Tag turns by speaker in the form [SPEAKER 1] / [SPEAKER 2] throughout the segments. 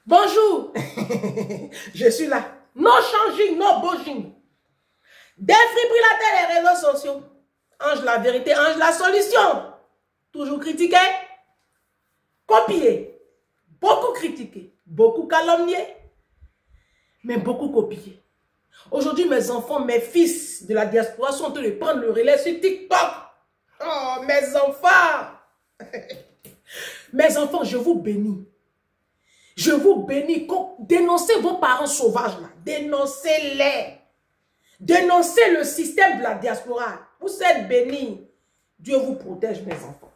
[SPEAKER 1] Bonjour. Je suis là. No changing, no bouging. Défibrillateur les réseaux sociaux. Ange la vérité, ange la solution. Toujours critiqué, copié, beaucoup critiqué, beaucoup calomnié, mais beaucoup copié. Aujourd'hui, mes enfants, mes fils de la diaspora sont en train de prendre le relais sur TikTok. Oh, mes enfants. Mes enfants, je vous bénis. Je vous bénis. Dénoncez vos parents sauvages là. Dénoncez-les. Dénoncez le système de la diaspora. Vous êtes bénis. Dieu vous protège, mes enfants.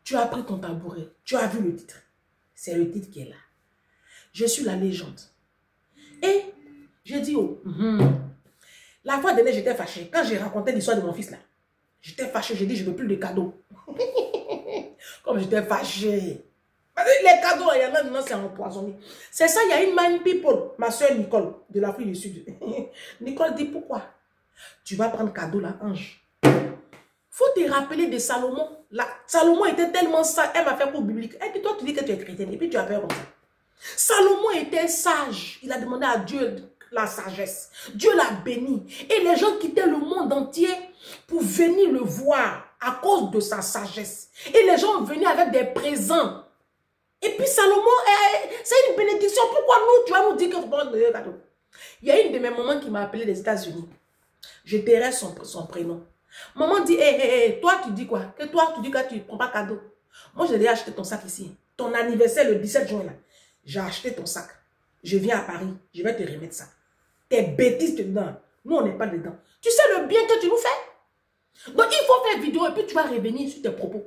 [SPEAKER 1] Tu as pris ton tabouret. Tu as vu le titre. C'est le titre qui est là. Je suis la légende. Et j'ai dit, oh, la fois dernière, j'étais fâchée. Quand j'ai raconté l'histoire de mon fils là, j'étais fâchée. J'ai dit, je ne veux plus de cadeaux. Comme j'étais fâchée. Parce que les cadeaux, il y en a maintenant, c'est empoisonné. C'est ça, il y a une man people, ma soeur Nicole, de l'Afrique du Sud. Nicole dit, pourquoi? Tu vas prendre cadeau là, ange. Faut te rappeler de Salomon. Là, Salomon était tellement sage, elle m'a fait cours biblique. Et puis toi, tu dis que tu es chrétienne, et puis tu as fait comme ça. Salomon était sage. Il a demandé à Dieu la sagesse. Dieu l'a béni. Et les gens quittaient le monde entier pour venir le voir à cause de sa sagesse. Et les gens venaient avec des présents. Et puis Salomon, c'est une bénédiction. Pourquoi nous, tu vas nous dire que vous prenez le cadeau? Il y a une de mes mamans qui m'a appelé des États-Unis. Je tairai son prénom. Maman dit, toi tu dis quoi? Que toi tu dis que tu ne prends pas cadeau. Moi j'ai déjà acheté ton sac ici. Ton anniversaire le 17 juin là. J'ai acheté ton sac. Je viens à Paris. Je vais te remettre ça. Tes bêtises dedans. Nous on n'est pas dedans. Tu sais le bien que tu nous fais? Donc il faut faire vidéo et puis tu vas revenir sur tes propos.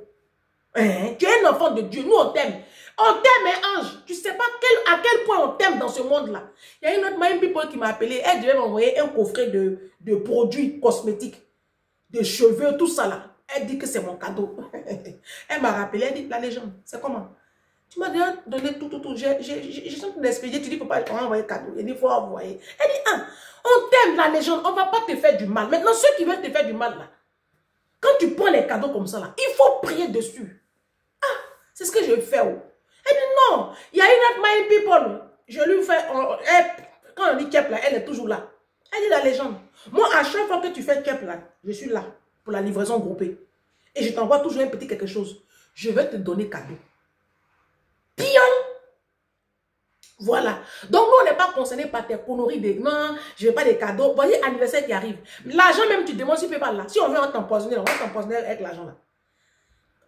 [SPEAKER 1] Tu es un enfant de Dieu. Nous on t'aime. On t'aime, ange. Tu ne sais pas à quel point on t'aime dans ce monde-là. Il y a une autre même people qui m'a appelé. Elle devait m'envoyer un coffret de produits cosmétiques, de cheveux, tout ça là. Elle dit que c'est mon cadeau. Elle m'a rappelé. Elle dit, la légende, c'est comment? Tu m'as déjà donné tout. J'ai senti d'expédier. Tu dis, il ne faut pas envoyer cadeau. Elle dit, il faut envoyer. Elle dit, on t'aime, la légende. On ne va pas te faire du mal. Maintenant, ceux qui veulent te faire du mal là, quand tu prends les cadeaux comme ça là, il faut prier dessus. C'est ce que je fais. Oh. Elle dit non, il y a une autre my people. Je lui fais, quand on dit Kep là, elle est toujours là. Elle dit la légende. Moi, à chaque fois que tu fais Kep là, je suis là pour la livraison groupée. Et je t'envoie toujours un petit quelque chose. Je vais te donner cadeau. Pion. Voilà. Donc, nous, on n'est pas concernés par tes conneries de non, je veux pas des cadeaux. Vous voyez, anniversaire qui arrive. L'argent même, tu demandes si tu peux pas là. Si on veut t'empoisonner, on va t'empoisonner avec l'argent là.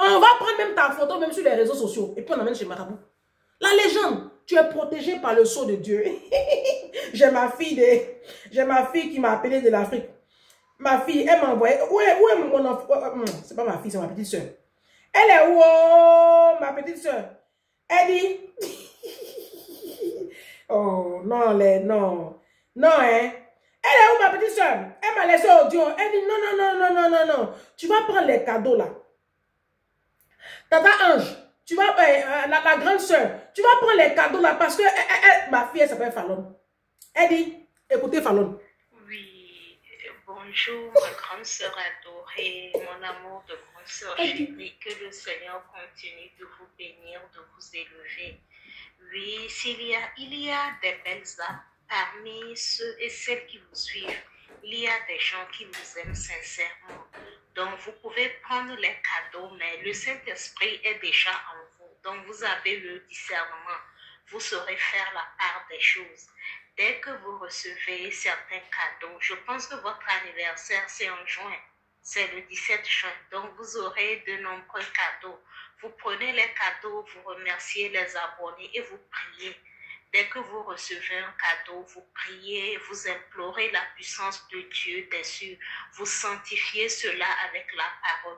[SPEAKER 1] On va prendre même ta photo, même sur les réseaux sociaux. Et puis on amène chez Marabout. La légende, tu es protégé par le sceau de Dieu. J'ai ma fille qui m'a appelé de l'Afrique. Ma fille, elle m'a envoyé. Où est mon enfant? C'est pas ma fille, c'est ma petite soeur. Elle est où, ma petite soeur? Elle dit. Oh, non, non, hein. Elle est où, ma petite soeur? Elle m'a laissé audio. Elle dit non. Tu vas prendre les cadeaux là. Tata Ange, tu vas, la grande soeur, tu vas prendre les cadeaux là parce que ma fille, elle s'appelle Fallon. Elle dit, écoutez Fallon.
[SPEAKER 2] Oui, bonjour ma grande soeur adorée, mon amour de grande soeur chérie, que le Seigneur continue de vous bénir, de vous élever. Oui, il y a des belles âmes parmi ceux et celles qui vous suivent. Il y a des gens qui vous aiment sincèrement. Donc, vous pouvez prendre les cadeaux, mais le Saint-Esprit est déjà en vous. Donc, vous avez le discernement. Vous saurez faire la part des choses. Dès que vous recevez certains cadeaux, je pense que votre anniversaire, c'est en juin. C'est le 17 juin. Donc, vous aurez de nombreux cadeaux. Vous prenez les cadeaux, vous remerciez les abonnés et vous priez. Dès que vous recevez un cadeau, vous priez, vous implorez la puissance de Dieu des cieux, vous sanctifiez cela avec la parole.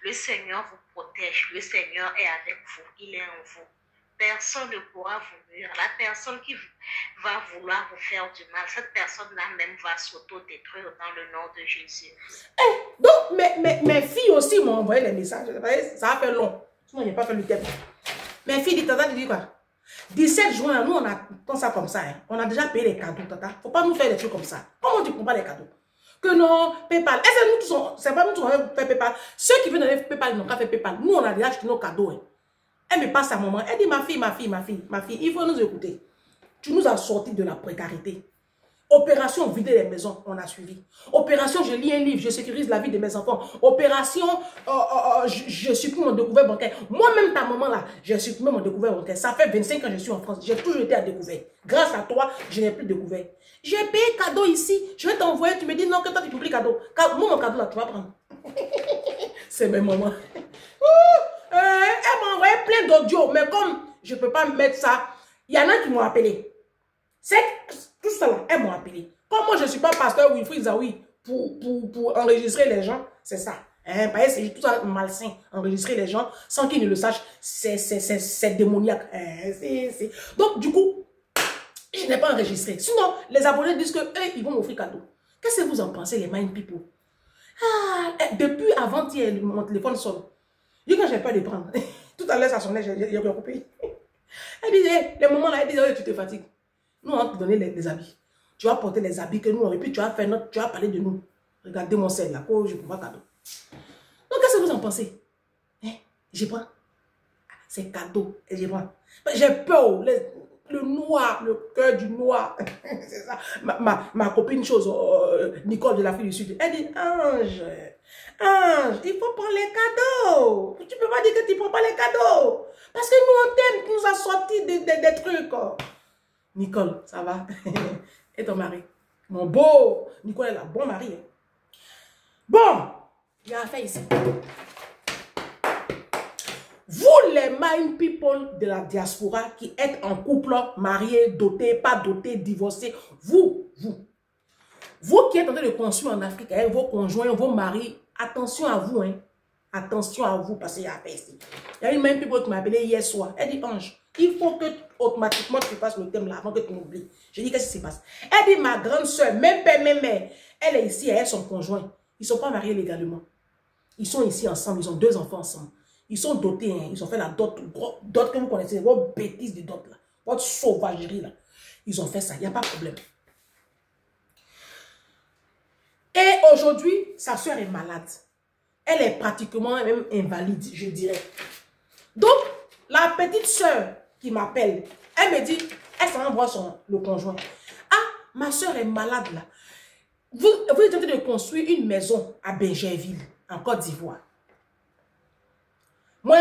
[SPEAKER 2] Le Seigneur vous protège, le Seigneur est avec vous, il est en vous. Personne ne pourra vous nuire. La personne qui va vouloir vous faire du mal, cette personne-là même va s'auto-détruire dans le nom de Jésus.
[SPEAKER 1] Donc, mes filles aussi m'ont envoyé les messages. Ça a fait long. Sinon, je n'ai pas fait le thème. Mes filles disent, tata, tu dis quoi? 17 juin, nous, on a comme ça, hein. On a déjà payé les cadeaux, tata. Faut pas nous faire des trucs comme ça. Comment tu ne prends pas les cadeaux? Que non, PayPal. Est-ce que nous tous, c'est pas nous tous on va faire PayPal. Ceux qui veulent donner PayPal, ils n'ont pas fait PayPal. Nous, on a déjà acheté nos cadeaux. Hein. Elle me passe sa maman. Elle dit, ma fille, il faut nous écouter. Tu nous as sortis de la précarité. Opération vider les maisons, on a suivi. Opération, je lis un livre, je sécurise la vie de mes enfants. Opération, je supprime mon découvert bancaire. Moi-même, ta maman là, j'ai supprimé mon découvert bancaire. Ça fait 25 ans que je suis en France. J'ai toujours été à découvert. Grâce à toi, je n'ai plus découvert. J'ai payé cadeau ici. Je vais t'envoyer. Tu me dis non, que toi, tu publies cadeau. Moi, mon cadeau là, tu vas prendre. C'est mes mamans. Elle m'a envoyé plein d'audio. Mais comme je ne peux pas mettre ça, il y en a qui m'ont appelé. C'est tout ça là, elles m'ont appelé. Comme moi, je ne suis pas pasteur Wilfried Zawi pour enregistrer les gens, c'est ça. C'est tout ça malsain, enregistrer les gens sans qu'ils ne le sachent, c'est démoniaque. Donc, du coup, je n'ai pas enregistré. Sinon, les abonnés disent qu'eux, ils vont m'offrir cadeau. Qu'est-ce que vous en pensez, les mind people? Depuis avant-hier, mon téléphone sonne. Je dis que j'ai peur de prendre. Tout à l'heure, ça sonnait, j'ai coupé. Elle disait, les moments là, elle disait, tu te fatigues. Nous, on va te donner les habits. Tu vas porter les habits que nous, et puis tu vas faire notre, tu vas parler de nous. Regardez mon sel là, je prends cadeau. Donc, qu'est-ce que vous en pensez? Je prends. C'est cadeau. Et je prends. J'ai peur. Le noir, le cœur du noir. C'est ça. Ma copine chose, Nicole de l'Afrique du Sud, elle dit, Ange, il faut prendre les cadeaux. Tu peux pas dire que tu prends pas les cadeaux. Parce que nous, on t'aime, tu nous as sorti des trucs. Nicole, ça va? Et ton mari? Mon beau! Nicole est un bon mari. Hein? Bon, il y a affaire ici. Vous, les mind people de la diaspora qui êtes en couple, marié, doté, pas doté, divorcé, vous qui êtes en train de construire en Afrique, avec vos conjoints, vos maris, attention à vous, hein? Attention à vous, parce qu'il y a affaire ici. Il y a une mind people qui m'a appelé hier soir. Elle dit, Ange, il faut que automatiquement tu fasses le thème là avant que tu m'oublies. Je dis, qu'est-ce qui se passe? Elle dit, ma grande soeur, même père, même mère, elle est ici, elle est son conjoint. Ils ne sont pas mariés légalement. Ils sont ici ensemble, ils ont 2 enfants ensemble. Ils sont dotés, hein, ils ont fait la dot que vous connaissez, votre bêtise de dot là, votre sauvagerie là. Ils ont fait ça, il n'y a pas de problème. Et aujourd'hui, sa soeur est malade. Elle est pratiquement même invalide, je dirais. Donc, la petite soeur qui m'appelle, elle me dit, elle s'en envoie le conjoint. Ah, ma soeur est malade là. Vous êtes en train de construire une maison à Benjerville, en Côte d'Ivoire. Moi,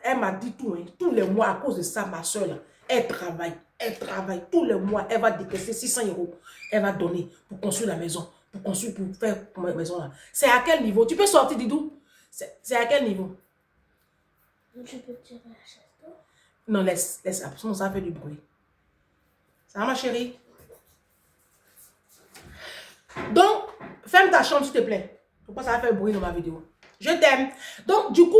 [SPEAKER 1] elle m'a dit tout, hein, tous les mois, à cause de ça, ma soeur là, elle travaille tous les mois, elle va décaisser 600 €. Elle va donner pour construire la maison, pour faire la maison là. C'est à quel niveau? Tu peux sortir, Didou? C'est à quel niveau?
[SPEAKER 3] Je peux tirer la chaise.
[SPEAKER 1] Non, laisse, sinon ça fait du bruit. Ça va, ma chérie? Donc, ferme ta chambre, s'il te plaît. Pourquoi ça va faire bruit dans ma vidéo? Je t'aime. Donc, du coup,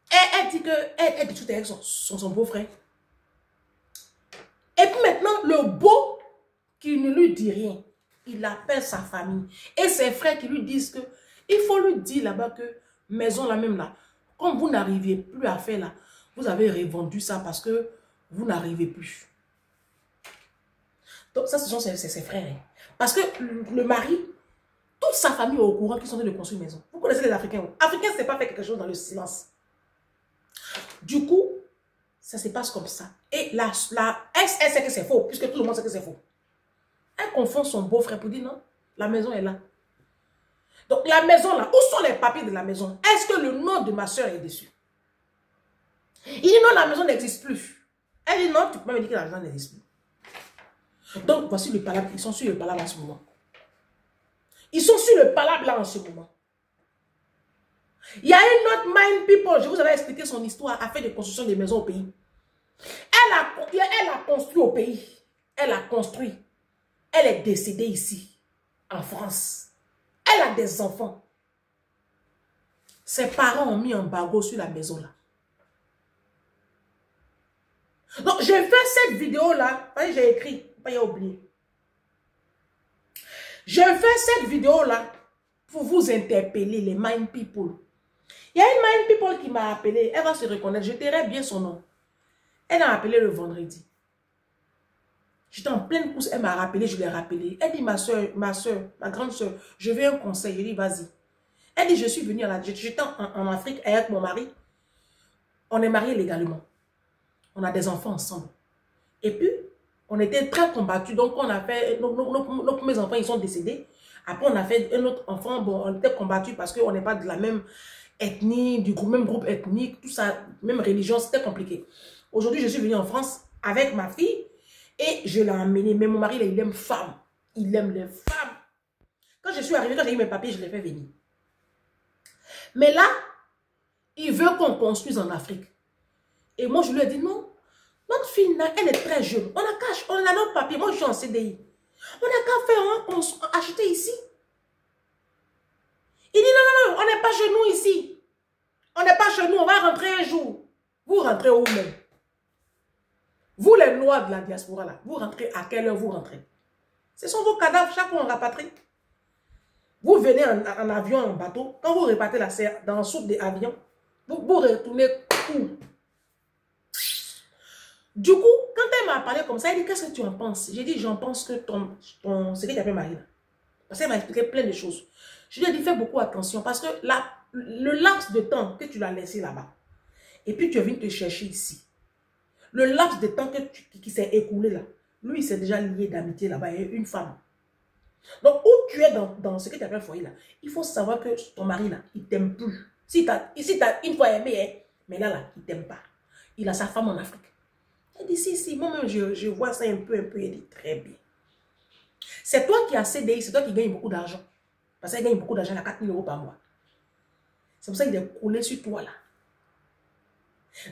[SPEAKER 1] elle dit que elle discute avec son beau-frère. Et puis maintenant, le beau qui ne lui dit rien, il appelle sa famille. Et ses frères qui lui disent que il faut lui dire là-bas que maison la même là, comme vous n'arrivez plus à faire là, vous avez revendu ça parce que vous n'arrivez plus. Donc ça, ce sont ses frères. Hein. Parce que le mari, toute sa famille est au courant qu'ils sont en train de construire une maison. Vous connaissez les Africains. Les Africains, c'est pas faire quelque chose dans le silence. Du coup, ça se passe comme ça. Et elle sait que c'est faux, puisque tout le monde sait que c'est faux. Elle confond son beau-frère pour dire non, la maison est là. Donc la maison là, où sont les papiers de la maison? Est-ce que le nom de ma soeur est dessus? Il dit non, la maison n'existe plus. Elle dit non, tu peux me dire que la maison n'existe plus. Donc voici le palabre, ils sont sur le palabre en ce moment. Ils sont sur le palabre là en ce moment. Il y a une autre mind people, je vous avais expliqué son histoire, a fait de construction des maisons au pays. Elle a construit au pays. Elle a construit. Elle est décédée ici, en France. Elle a des enfants. Ses parents ont mis un embargo sur la maison là. Donc, j'ai fait cette vidéo-là. J'ai écrit, pas y oublié. J'ai fait cette vidéo-là pour vous interpeller, les mind people. Il y a une mind people qui m'a appelé. Elle va se reconnaître. Je tairai bien son nom. Elle m'a appelé le vendredi. J'étais en pleine course. Elle m'a rappelé, je l'ai rappelé. Elle dit, ma soeur, ma grande soeur, je veux un conseil. Je dis, vas-y. Elle dit, je suis venue j'étais en Afrique avec mon mari. On est mariés légalement. On a des enfants ensemble. Et puis, on était très combattus. Donc, on a fait... Nos premiers enfants, ils sont décédés. Après, on a fait un autre enfant. Bon, on était combattus parce qu'on n'est pas de la même ethnie, même groupe ethnique, tout ça, même religion. C'était compliqué. Aujourd'hui, je suis venue en France avec ma fille et je l'ai emmenée. Mais mon mari, là, il aime femme. Il aime les femmes. Quand je suis arrivée, quand j'ai eu mes papiers, je l'ai fait venir. Mais là, il veut qu'on construise en Afrique. Et moi, je lui ai dit non. Notre fille, là, elle est très jeune. On a notre papier. Moi, je suis en CDI. On n'a qu'à faire acheter ici. Il dit non, non, non, on n'est pas chez nous ici. On n'est pas chez nous, on va rentrer un jour. Vous rentrez où même? Vous, les noirs de la diaspora, là, vous rentrez à quelle heure vous rentrez? Ce sont vos cadavres, chaque fois on rapatrie. Vous venez en avion, en bateau. Quand vous repartez la serre dans le soupe des avions, vous retournez où? Du coup, quand elle m'a parlé comme ça, elle dit, qu'est-ce que tu en penses? J'ai dit, j'en pense que ce que tu appelles Marie là. Parce qu'elle m'a expliqué plein de choses. Je lui ai dit, fais beaucoup attention parce que le laps de temps que tu l'as laissé là-bas, et puis tu es venu te chercher ici, le laps de temps qui s'est écoulé là, lui, il s'est déjà lié d'amitié là-bas, et une femme. Donc, où tu es dans ce que tu appelles foyer là, il faut savoir que ton mari là, il t'aime plus. Si tu as une fois aimé, hein, mais là, il ne t'aime pas. Il a sa femme en Afrique. Elle dit, si, moi-même, je vois ça un peu, il dit, très bien. C'est toi qui as CDI, c'est toi qui gagne beaucoup d'argent. Parce qu'elle gagne beaucoup d'argent, elle a 4 000 € par mois. C'est pour ça qu'il est collé sur toi là.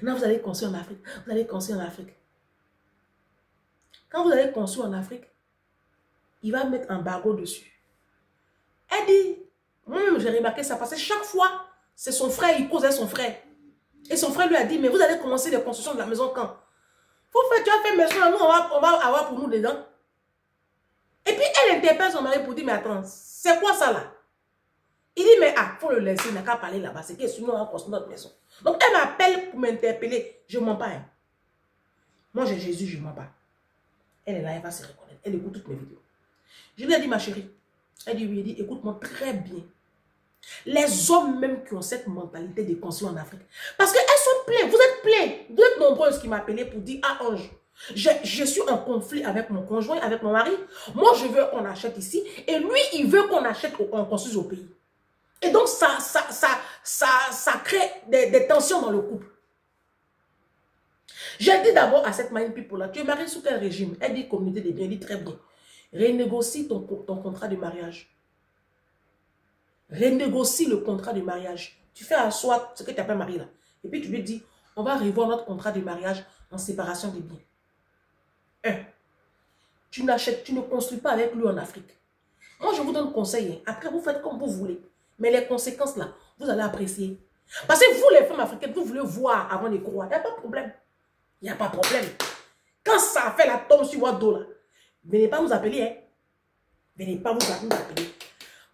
[SPEAKER 1] Non, vous allez construire en Afrique. Vous allez construire en Afrique. Quand vous allez construire en Afrique, il va mettre un embargo dessus. Elle dit, moi-même j'ai remarqué ça parce que chaque fois, c'est son frère, il cause avec son frère. Et son frère lui a dit, mais vous allez commencer les constructions de la maison quand? Tu as fait maison, nous on va avoir pour nous dedans. Et puis elle interpelle son mari pour dire, mais attends, c'est quoi ça là? Il dit, mais faut le laisser, il n'a qu'à parler là-bas, c'est que sinon on va construire notre maison. Donc elle m'appelle pour m'interpeller, je ne mens pas. Hein. Moi j'ai Jésus, je ne mens pas. Elle est là, elle va se reconnaître, elle écoute toutes mes vidéos. Je lui ai dit, ma chérie, elle dit, oui, elle dit, écoute-moi très bien. Les hommes même qui ont cette mentalité de construire en Afrique. Parce qu'elles sont pleines, vous êtes pleins. Vous êtes nombreuses qui m'appelaient pour dire, ah Ange, je suis en conflit avec mon conjoint, avec mon mari. Moi, je veux qu'on achète ici. Et lui, il veut qu'on achète, qu'on construise au pays. Et donc, ça crée des tensions dans le couple. J'ai dit d'abord à cette Mind People là, tu es marié sous quel régime? Elle dit communauté des biens, elle dit très bien. Renégocie ton contrat de mariage. Renégocie le contrat de mariage. Tu fais asseoir ce que tu appelles mari là. Et puis tu lui dis, on va revoir notre contrat de mariage en séparation des biens. 1. Tu ne construis pas avec lui en Afrique. Moi, je vous donne conseil. Hein. Après, vous faites comme vous voulez. Mais les conséquences là, vous allez apprécier. Parce que vous, les femmes africaines, vous voulez voir avant de croire. Il n'y a pas de problème. Il n'y a pas de problème. Quand ça fait la tombe sur votre dos là, venez pas vous appeler. Hein. Venez pas vous appeler.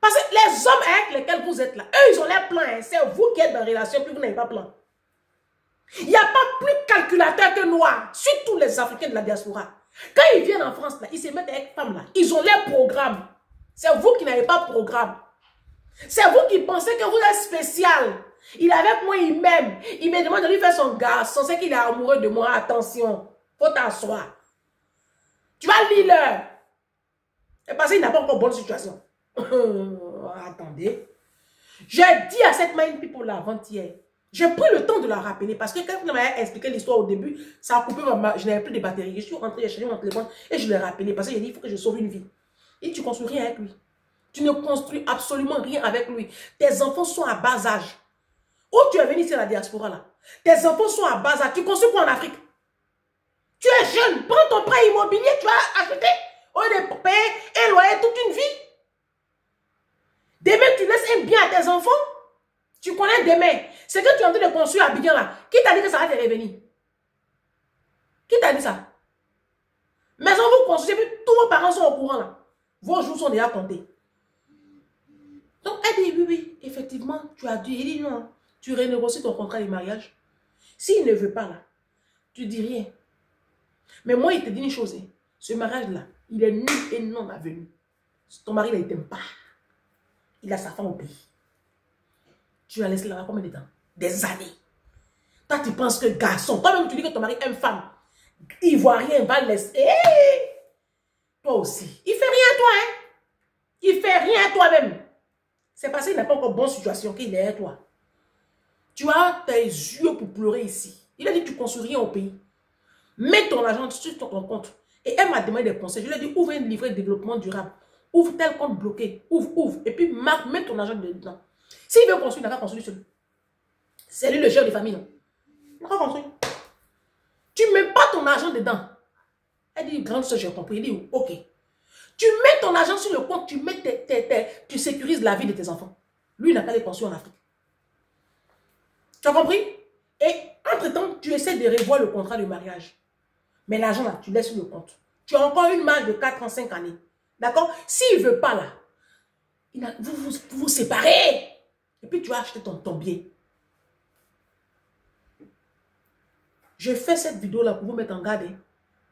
[SPEAKER 1] Parce que les hommes avec lesquels vous êtes là, eux, ils ont l'air pleins. Hein. C'est vous qui êtes dans la relation, puis vous n'avez pas plein. Il n'y a pas plus calculateur que noir, surtout les Africains de la diaspora. Quand ils viennent en France, là, ils se mettent avec femmes là. Ils ont leur programme. C'est vous qui n'avez pas de programme. C'est vous qui pensez que vous êtes spécial. Il est avec moi, il m'aime. Il me demande de lui faire son garçon. C'est qu'il est amoureux de moi. Attention, faut t'asseoir. Tu vas lire l'heure. Et parce qu'il n'a pas encore bonne situation. Attendez. J'ai dit à cette Mind People là avant-hier. J'ai pris le temps de la rappeler parce que quand vous m'avez expliqué l'histoire au début, ça a coupé je n'avais plus de batterie. Je suis rentrée, j'ai changé mon téléphone et je l'ai rappelé parce que j'ai dit il faut que je sauve une vie. Et tu ne construis rien avec lui. Tu ne construis absolument rien avec lui. Tes enfants sont à bas âge. Où tu es venu ici à la diaspora là? Tes enfants sont à bas âge. Tu construis quoi en Afrique? Tu es jeune. Prends ton prêt immobilier, tu vas acheter au lieu de payer un loyer toute une vie. Demain, tu laisses un bien à tes enfants. Tu connais demain. Ce que tu es en train de construire à Abidjan là, qui t'a dit que ça va te revenir? Qui t'a dit ça? Maison, vous construisez, puis tous vos parents sont au courant là. Vos jours sont déjà comptés. Donc, elle dit, oui, effectivement, tu as dit, il dit non, tu renégocies ton contrat de mariage. S'il ne veut pas là, tu dis rien. Mais moi, il te dit une chose, hein, ce mariage-là, il est nul et non avenu. Ton mari, il ne t'aime pas. Il a sa femme au pays. Tu l'as laissé là-bas combien de temps? Des années. Toi, tu penses que garçon, toi-même, tu dis que ton mari aime femme. Ivoirien va laisser. Hey! Toi aussi. Il fait rien à toi, hein? Il fait rien à toi-même. C'est parce qu'il n'a pas encore bonne situation qu'il est à toi. Tu as tes yeux pour pleurer ici. Il a dit que tu ne construis rien au pays. Mets ton argent sur ton compte. Et elle m'a demandé des conseils. Je lui ai dit, ouvre un livret de développement durable. Ouvre tel compte bloqué. Ouvre. Et puis, mets ton argent dedans. S'il veut construire, il n'a qu'à construire seul. C'est lui le chef de famille, non? Il n'a qu'à construire. Tu ne mets pas ton argent dedans. Elle dit, grande soeur, j'ai compris. Il dit, ok. Tu mets ton argent sur le compte, tu sécurises la vie de tes enfants. Lui, il n'a qu'à les construire en Afrique. Tu as compris? Et entre-temps, tu essaies de revoir le contrat de mariage. Mais l'argent là, tu laisses sur le compte. Tu as encore une marge de 4 ans, 5 années. D'accord? S'il ne veut pas là, vous vous séparez. Et puis tu as acheté ton billet. Je fais cette vidéo là pour vous mettre en garde. Hein.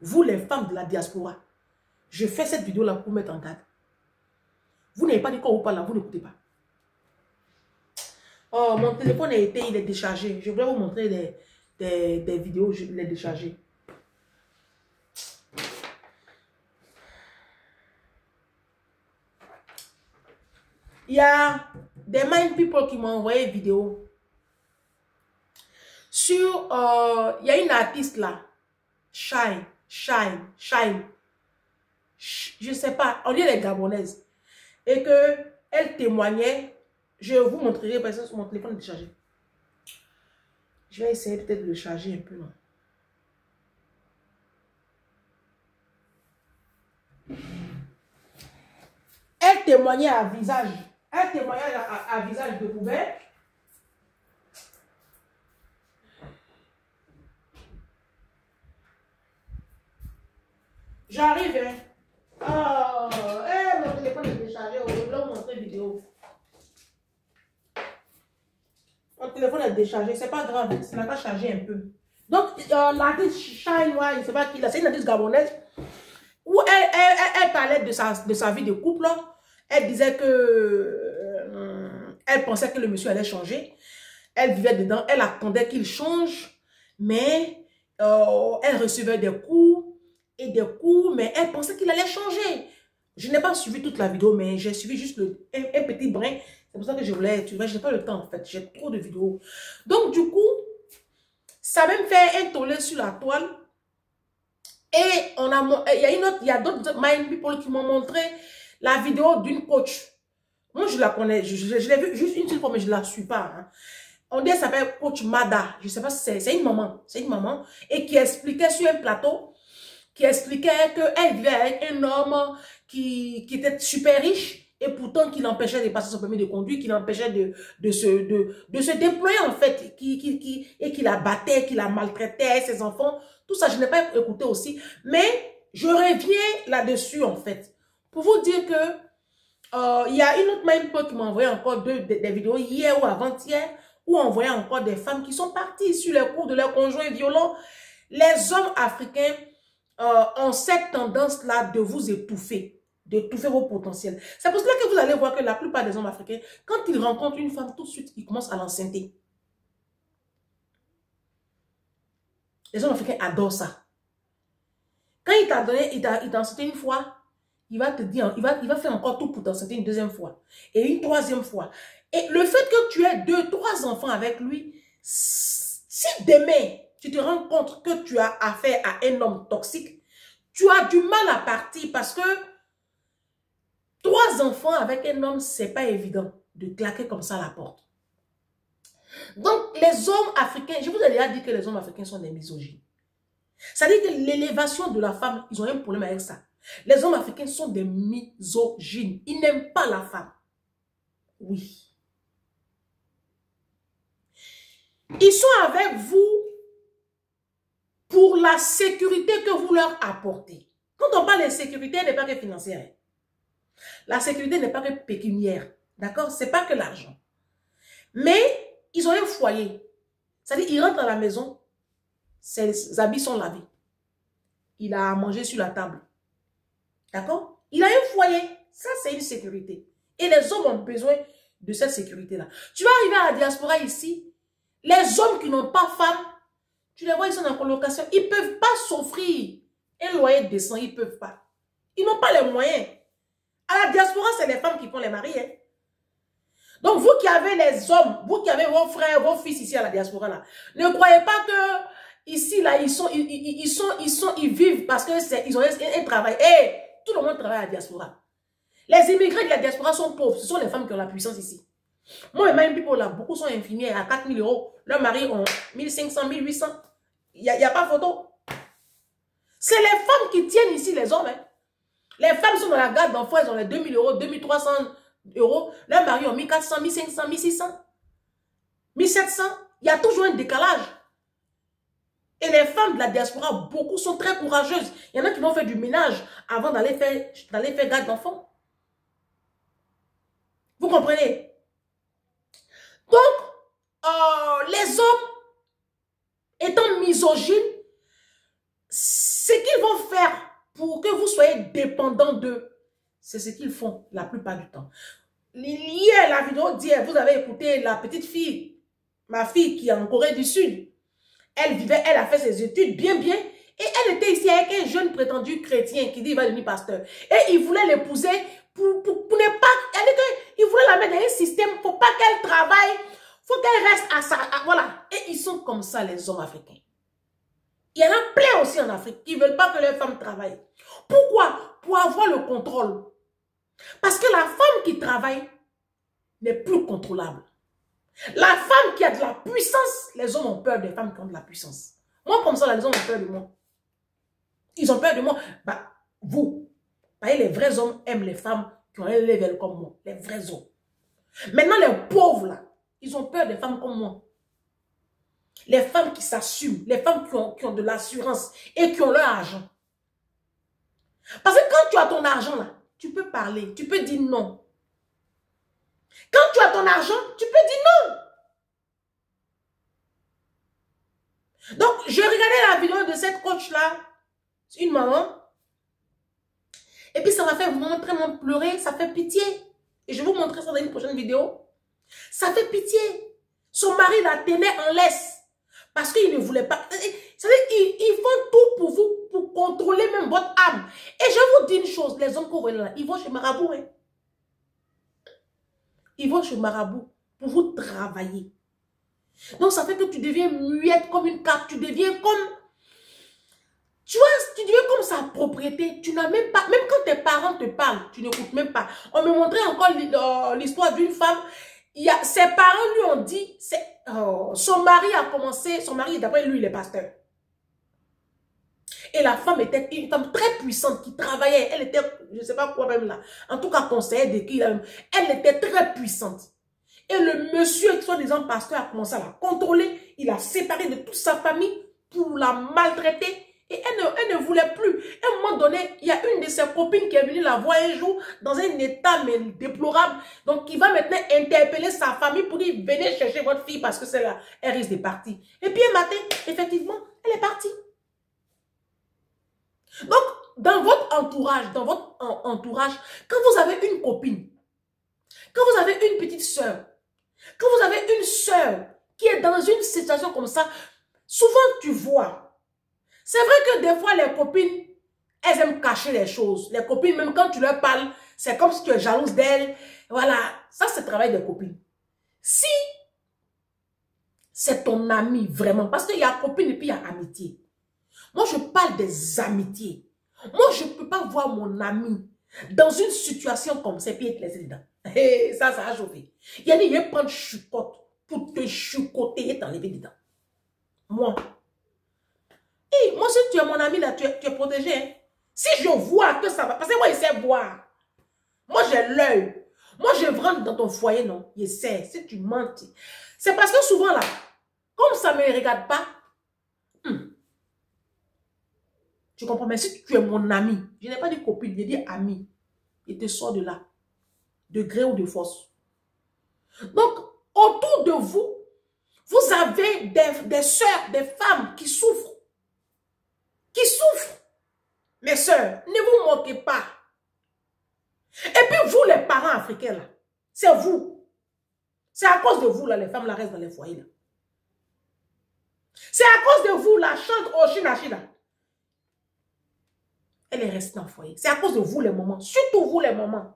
[SPEAKER 1] Vous les femmes de la diaspora. Je fais cette vidéo là pour vous mettre en garde. Vous n'avez pas dit quoi ou pas là, vous n'écoutez pas. Oh, mon téléphone il est déchargé. Je voulais vous montrer des vidéos, je l'ai déchargé. Il y a des mind people qui m'ont envoyé une vidéo. Sur, il y a une artiste là. Shine. Je ne sais pas, on dit les Gabonaises. Et que elle témoignait. Je vous montrerai parce que sur mon téléphone est déchargé. Je vais essayer peut-être de le charger un peu. Non? Elle témoignait à visage. Elle témoignait à visage découvert. J'arrive, hein. Oh, mon téléphone est déchargé. Je vais vous montrer une vidéo. Mon téléphone est déchargé. C'est pas grave. Ça n'a pas chargé un peu. Donc, l'artiste Shine, ouais, je ne sais pas qui là. C'est une artiste gabonaise. Où elle parlait de sa vie de couple. Elle disait que elle pensait que le monsieur allait changer. Elle vivait dedans. Elle attendait qu'il change. Mais elle recevait des coups. Et des coups, mais elle pensait qu'il allait changer. Je n'ai pas suivi toute la vidéo, mais j'ai suivi juste un petit brin. C'est pour ça que je voulais, tu vois, je n'ai pas le temps en fait. J'ai trop de vidéos. Donc du coup, ça a même fait un tollé sur la toile. Et il y a d'autres mind people qui m'ont montré la vidéo d'une coach. Moi, je la connais. Je l'ai vue juste une seule fois, mais je ne la suis pas. Hein. On dit qu'elle s'appelle Coach Mada. Je ne sais pas si c'est une maman. C'est une maman. Et qui expliquait sur un plateau, qui expliquait qu'elle vivait avec un homme qui était super riche et pourtant qui l'empêchait de passer son permis de conduire, qui l'empêchait de se déployer en fait, et qui la battait, qui la maltraitait, ses enfants. Tout ça, je n'ai pas écouté aussi. Mais je reviens là-dessus en fait. Pour vous dire que il y a une autre même qui m'a envoyé encore des vidéos hier ou avant-hier où on voyait encore des femmes qui sont parties sur les coups de leurs conjoints violents. Les hommes africains ont cette tendance-là de vous étouffer, d'étouffer vos potentiels. C'est pour cela que vous allez voir que la plupart des hommes africains, quand ils rencontrent une femme, tout de suite, ils commencent à l'enceinter. Les hommes africains adorent ça. Quand il t'a donné, il t'a enceinté une fois, il va te dire, il va faire encore tout pour t'enceinter une deuxième fois. Et une troisième fois. Et le fait que tu aies 2, 3 enfants avec lui, si demain, tu te rends compte que tu as affaire à un homme toxique, tu as du mal à partir parce que 3 enfants avec un homme, c'est pas évident de claquer comme ça la porte. Donc, les hommes africains, je vous ai déjà dit que les hommes africains sont des misogynes. Ça veut dire que l'élévation de la femme, ils ont un problème avec ça. Les hommes africains sont des misogynes. Ils n'aiment pas la femme. Oui. Ils sont avec vous pour la sécurité que vous leur apportez. Quand on parle de sécurité, elle n'est pas que financière. La sécurité n'est pas que pécuniaire. D'accord? Ce n'est pas que l'argent. Mais ils ont un foyer. C'est-à-dire, ils rentrent à la maison, ses habits sont lavés. Il a à manger sur la table. D'accord? Il a un foyer. Ça, c'est une sécurité. Et les hommes ont besoin de cette sécurité-là. Tu vas arriver à la diaspora ici, les hommes qui n'ont pas femme, Tu les vois, ils sont en colocation. Ils ne peuvent pas s'offrir un loyer décent. Ils ne peuvent pas. Ils n'ont pas les moyens. À la diaspora, c'est les femmes qui font les maris. Hein. Donc, vous qui avez les hommes, vous qui avez vos frères, vos fils ici à la diaspora, là, ne croyez pas que ici, là, ils vivent parce qu'ils ont un travail. Hey, tout le monde travaille à la diaspora. Les immigrés de la diaspora sont pauvres. Ce sont les femmes qui ont la puissance ici. Moi et ma people, là, beaucoup sont infirmières à 4 000 €. Leurs maris ont 1 500, 1 800. Il n'y a pas photo. C'est les femmes qui tiennent ici les hommes. Hein. Les femmes sont dans la garde d'enfants, elles ont les 2 000 €, 2 300 €. Leurs maris ont 1 400, 1 500, 1 600, 1 700. Il y a toujours un décalage. Et les femmes de la diaspora, beaucoup sont très courageuses. Il y en a qui vont faire du ménage avant d'aller faire garde d'enfants. Vous comprenez? Donc, les hommes étant misogynes, ce qu'ils vont faire pour que vous soyez dépendant d'eux, c'est ce qu'ils font la plupart du temps. Hier, la vidéo d'hier, vous avez écouté la petite fille, ma fille qui est en Corée du Sud. Elle a fait ses études bien, et elle était ici avec un jeune prétendu chrétien qui dit qu'il va devenir pasteur. Et il voulait l'épouser pour ne pas, il voulait la mettre dans un système, il ne faut pas qu'elle travaille, il faut qu'elle reste voilà. Et ils sont comme ça, les hommes africains. Il y en a plein aussi en Afrique qui ne veulent pas que les femmes travaillent. Pourquoi? Pour avoir le contrôle. Parce que la femme qui travaille n'est plus contrôlable. La femme qui a de la puissance, les hommes ont peur des femmes qui ont de la puissance. Moi, comme ça, les hommes ont peur de moi. Ils ont peur de moi. Bah, vous, voyez, les vrais hommes aiment les femmes qui ont un level comme moi. Les vrais hommes. Maintenant, les pauvres, là, ils ont peur des femmes comme moi. Les femmes qui s'assument, les femmes qui ont de l'assurance et qui ont leur argent. Parce que quand tu as ton argent, là, tu peux parler, tu peux dire non. Quand tu as ton argent, tu peux dire non. Donc, je regardais la vidéo de cette coach-là, une maman, et puis ça m'a fait vraiment pleurer, ça fait pitié. Et je vais vous montrer ça dans une prochaine vidéo. Ça fait pitié. Son mari la tenait en laisse. Parce qu'il ne voulait pas. Ils font tout pour vous, pour contrôler même votre âme. Et je vous dis une chose, les hommes qu'on voit là, ils vont chez Marabout. Hein. Ils vont chez Marabout pour vous travailler. Donc ça fait que tu deviens muette comme une carte. Tu deviens comme... Tu vois, tu deviens comme sa propriété. Tu n'as même pas... Même quand tes parents te parlent, tu n'écoutes même pas. On me montrait encore l'histoire d'une femme. Ses parents lui ont dit... son mari a commencé... Son mari, d'après lui, il est pasteur. Et la femme était une femme très puissante qui travaillait. Elle était, je ne sais pas quoi même là. En tout cas, conseillère de qui. Elle était très puissante. Et le monsieur, soi-disant pasteur, a commencé à la contrôler. Il a séparé de toute sa famille pour la maltraiter. Et elle ne voulait plus. À un moment donné, il y a une de ses copines qui est venue la voir un jour dans un état mais déplorable. Donc, il va maintenant interpeller sa famille pour dire, venez chercher votre fille parce que c'est là, elle risque de partir. Et puis un matin, effectivement, elle est partie. Donc, dans votre entourage, quand vous avez une copine, quand vous avez une petite soeur, quand vous avez une soeur qui est dans une situation comme ça, souvent tu vois. C'est vrai que des fois, les copines, elles aiment cacher les choses. Les copines, même quand tu leur parles, c'est comme si tu es jalouse d'elles. Voilà, ça c'est le travail des copines. Si c'est ton ami, vraiment, parce qu'il y a copine et puis il y a amitié. Moi, je parle des amitiés. Moi, je ne peux pas voir mon ami dans une situation comme ça et puis être laissé dedans. Et ça a chauffé. Il y a des gens qui prennent chucotte pour te chucoter et t'enlever dedans. Moi. Et moi, si tu es mon ami, là, tu es protégé. Hein? Si je vois que ça va, parce que moi, il sait voir. Moi, j'ai l'œil. Moi, je rentre dans ton foyer, non. Il sait. Si tu mens, c'est parce que souvent, là, comme ça ne me regarde pas, tu comprends? Mais si tu es mon ami, je n'ai pas dit copine, je dis ami, il te sort de là, de gré ou de force. Donc, autour de vous, vous avez des sœurs, des femmes qui souffrent. Qui souffrent. Mes sœurs, ne vous moquez pas. Et puis vous, les parents africains, là, c'est vous. C'est à cause de vous, là, les femmes, là, restent dans les foyers, là. C'est à cause de vous, la chante Oshinashi là. Elle est restée en foyer. C'est à cause de vous les mamans. Surtout vous les mamans.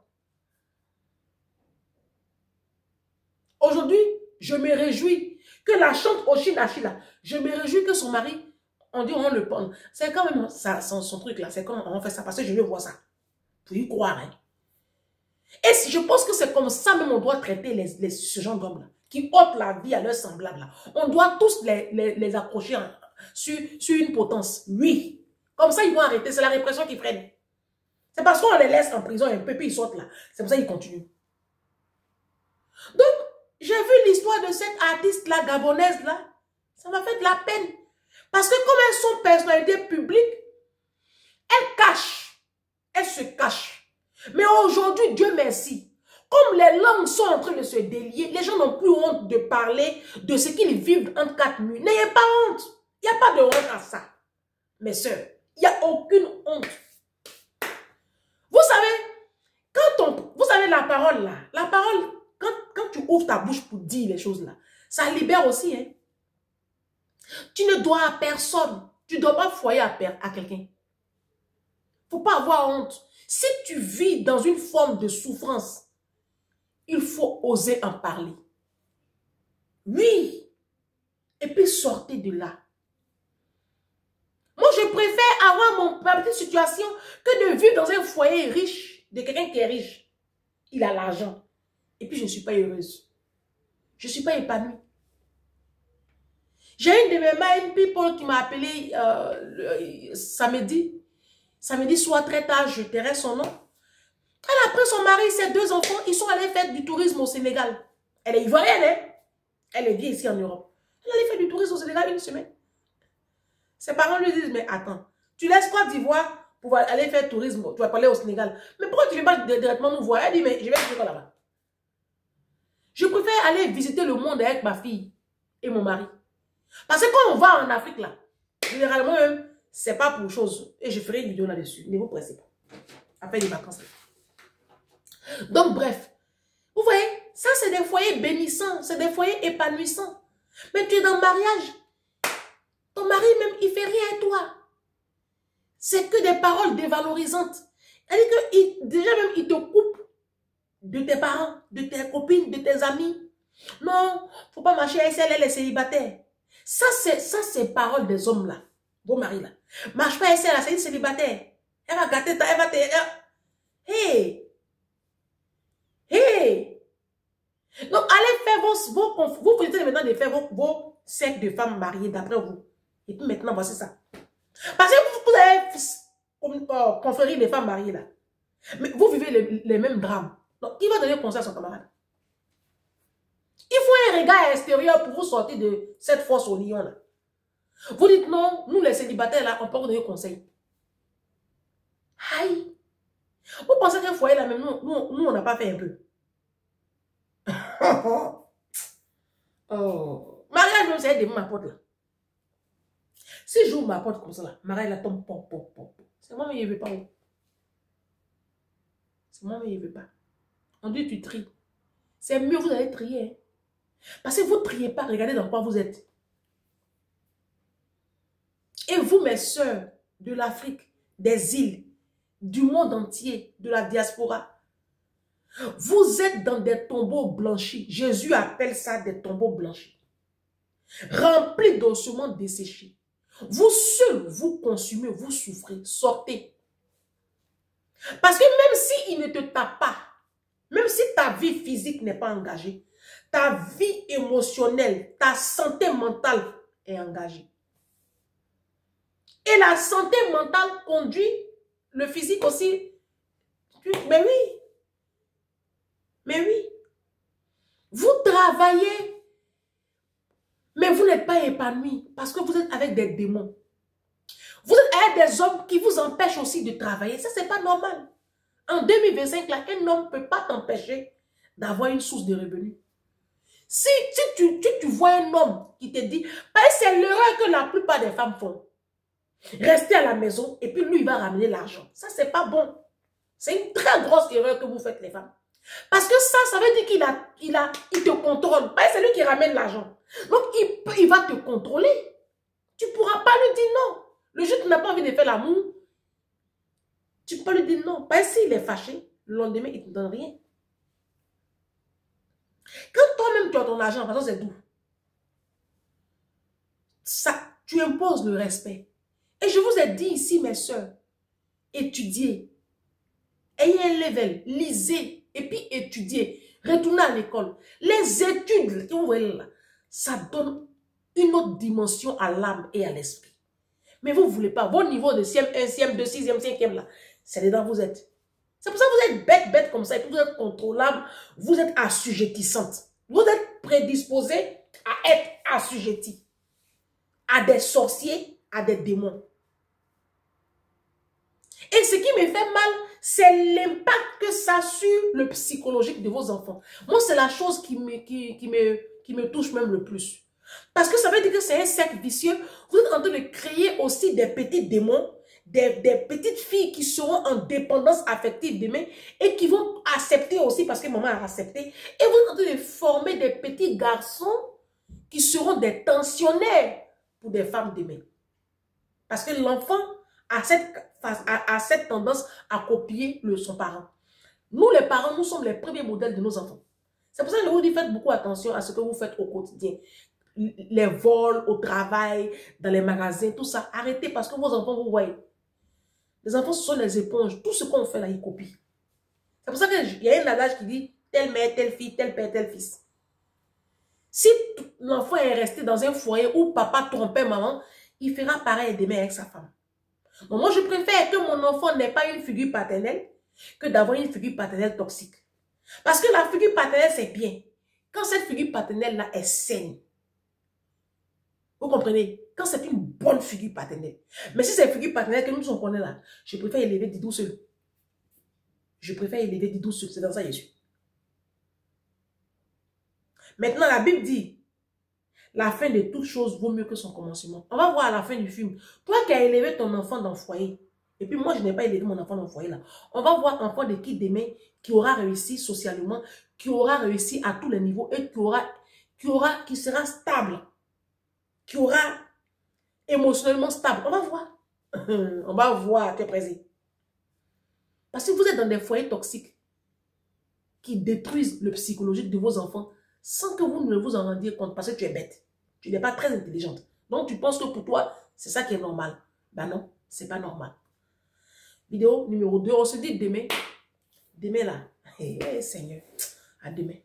[SPEAKER 1] Aujourd'hui, je me réjouis que la chante Oshinashi là, je me réjouis que son mari, on dit on le prend. C'est quand même ça, son truc là, c'est quand on fait ça, parce que je veux voir ça. Pour y croire. Hein. Et si je pense que c'est comme ça même on doit traiter ce genre d'hommes là, qui ôtent la vie à leurs semblables là. On doit tous les accrocher sur une potence. Oui. Comme ça, ils vont arrêter. C'est la répression qui freine. C'est parce qu'on les laisse en prison un peu, puis ils sortent là. C'est pour ça qu'ils continuent. Donc, j'ai vu l'histoire de cette artiste-là, gabonaise-là. Ça m'a fait de la peine. Parce que comme elles sont personnalités publiques, elles cachent. Elles se cachent. Mais aujourd'hui, Dieu merci, comme les langues sont en train de se délier, les gens n'ont plus honte de parler de ce qu'ils vivent entre quatre murs. N'ayez pas honte. Il n'y a pas de honte à ça. Mes sœurs, il n'y a aucune honte. Vous savez, vous savez la parole là, la parole, quand tu ouvres ta bouche pour dire les choses là, ça libère aussi. Hein. Tu ne dois à personne. Tu ne dois pas foyer à quelqu'un. Il ne faut pas avoir honte. Si tu vis dans une forme de souffrance, il faut oser en parler. Oui. Et puis sortez de là. Moi, je préfère avoir ma petite situation que de vivre dans un foyer riche, de quelqu'un qui est riche. Il a l'argent. Et puis, je ne suis pas heureuse. Je ne suis pas épanouie. J'ai une de mes mains, une people qui m'a appelé samedi soir très tard, je tairai son nom. Elle a pris son mari, ses deux enfants, ils sont allés faire du tourisme au Sénégal. Elle est ivoirienne, hein? Elle est bien ici en Europe. Elle allait faire du tourisme au Sénégal une semaine. Ses parents lui disent, mais attends, tu laisses Côte d'Ivoire pour aller faire tourisme, tu vas pas aller au Sénégal. Mais pourquoi tu ne viens pas directement nous voir? Elle dit, mais je vais faire là-bas. Je préfère aller visiter le monde avec ma fille et mon mari. Parce que quand on va en Afrique, là, généralement, même, c'est pas pour chose. Et je ferai une vidéo là-dessus. Ne vous pressez pas. Après les vacances. Là. Donc, bref. Vous voyez, ça, c'est des foyers bénissants. C'est des foyers épanouissants. Mais tu es dans le mariage. Ton mari, même, il fait rien à toi. C'est que des paroles dévalorisantes. C'est-à-dire que déjà même, il te coupe de tes parents, de tes copines, de tes amis. Non, faut pas marcher avec elle, elle est célibataire. Ça, c'est paroles des hommes là. Vos maris là. Marche pas avec elle, c'est une célibataire. Elle va gâter ta... Elle va te... Hey! Hey! Donc, allez faire vous finissez maintenant de faire vos cercles de femmes mariées d'après vous. Et puis maintenant, voici ça. Parce que vous avez confrérie des femmes mariées là. Mais vous vivez les mêmes drames. Donc, qui va donner conseil à son camarade? Il faut un regard extérieur pour vous sortir de cette force au lion là. Vous dites non, nous les célibataires là, on peut vous donner conseil. Aïe! Vous pensez qu'un foyer là, même nous on n'a pas fait un peu. Oh. Mariage même, c'est devant ma porte là. Si j'ouvre ma porte comme ça là, mariage là tombe pop. C'est moi mais il ne veut pas. C'est moi mais il ne veut pas. On dit tu tries. C'est mieux vous allez trier. Hein. Parce que vous ne triez pas, regardez dans quoi vous êtes. Et vous, mes sœurs de l'Afrique, des îles, du monde entier, de la diaspora, vous êtes dans des tombeaux blanchis. Jésus appelle ça des tombeaux blanchis. Remplis d'ossements desséchés. Vous seuls, vous consumez, vous souffrez, sortez. Parce que même s'il ne te tape pas, même si ta vie physique n'est pas engagée, ta vie émotionnelle, ta santé mentale est engagée. Et la santé mentale conduit le physique aussi. Mais oui. Mais oui. Vous travaillez, mais vous n'êtes pas épanoui parce que vous êtes avec des démons. Vous êtes avec des hommes qui vous empêchent aussi de travailler. Ça, c'est pas normal. En 2025, là, un homme ne peut pas t'empêcher d'avoir une source de revenus. Si tu vois un homme qui te dit, c'est l'erreur que la plupart des femmes font. Rester à la maison et puis lui, il va ramener l'argent. Ça, c'est pas bon. C'est une très grosse erreur que vous faites, les femmes. Parce que ça veut dire qu'il te contrôle. C'est lui qui ramène l'argent. Donc, il va te contrôler. Tu ne pourras pas lui dire non. Le jour où tu n'as pas envie de faire l'amour, tu peux pas lui dire non. Parce qu'il est fâché, le lendemain, il ne te donne rien. Quand toi-même tu as ton argent, par exemple, c'est doux. Ça, tu imposes le respect. Et je vous ai dit ici, mes soeurs, étudiez. Ayez un level, lisez, et puis étudiez. Retournez à l'école. Les études que vous voyez là, ça donne une autre dimension à l'âme et à l'esprit. Mais vous ne voulez pas. Vos niveaux de 1e, 1, 2, 6e, 5e là, c'est dedans vous êtes. C'est pour ça que vous êtes bête comme ça, et puis vous êtes contrôlable, vous êtes assujettissante. Vous êtes prédisposé à être assujetti à des sorciers, à des démons. Et ce qui me fait mal, c'est l'impact que ça a sur le psychologique de vos enfants. Moi, c'est la chose qui me touche même le plus. Parce que ça veut dire que c'est un cercle vicieux. Vous êtes en train de créer aussi des petits démons, des petites filles qui seront en dépendance affective demain et qui vont accepter aussi parce que maman a accepté. Et vous êtes en train de former des petits garçons qui seront des tensionnaires pour des femmes demain. Parce que l'enfant a cette tendance à copier son parent. Nous, les parents, nous sommes les premiers modèles de nos enfants. C'est pour ça que je vous dis, faites beaucoup attention à ce que vous faites au quotidien. Les vols au travail, dans les magasins, tout ça. Arrêtez parce que vos enfants, vous voyez. Les enfants, ce sont les éponges. Tout ce qu'on fait là, ils copient. C'est pour ça qu'il y a un adage qui dit telle mère, telle fille, tel père, tel fils. Si l'enfant est resté dans un foyer où papa trompait maman, il fera pareil demain avec sa femme. Donc moi, je préfère que mon enfant n'ait pas une figure paternelle que d'avoir une figure paternelle toxique. Parce que la figure paternelle, c'est bien. Quand cette figure paternelle-là est saine. Vous comprenez? Quand c'est une bonne figure paternelle. Mais si c'est une figure paternelle que nous on connaît là, je préfère élever Didou seul. Je préfère élever Didou seul. C'est dans ça que je suis. Maintenant, la Bible dit, la fin de toute chose vaut mieux que son commencement. On va voir à la fin du film. Toi qui as élevé ton enfant dans le foyer, et puis moi je n'ai pas élevé mon enfant dans le foyer là. On va voir un enfant de qui demain, qui aura réussi socialement, qui aura réussi à tous les niveaux et qui sera stable. Qui aura émotionnellement stable. On va voir. On va voir, t'es présent. Parce que vous êtes dans des foyers toxiques qui détruisent le psychologique de vos enfants sans que vous ne vous en rendiez compte parce que tu es bête. Tu n'es pas très intelligente. Donc tu penses que pour toi, c'est ça qui est normal. Ben non, c'est pas normal. Vidéo numéro 2. On se dit demain. Demain là. Hey, Seigneur. À demain.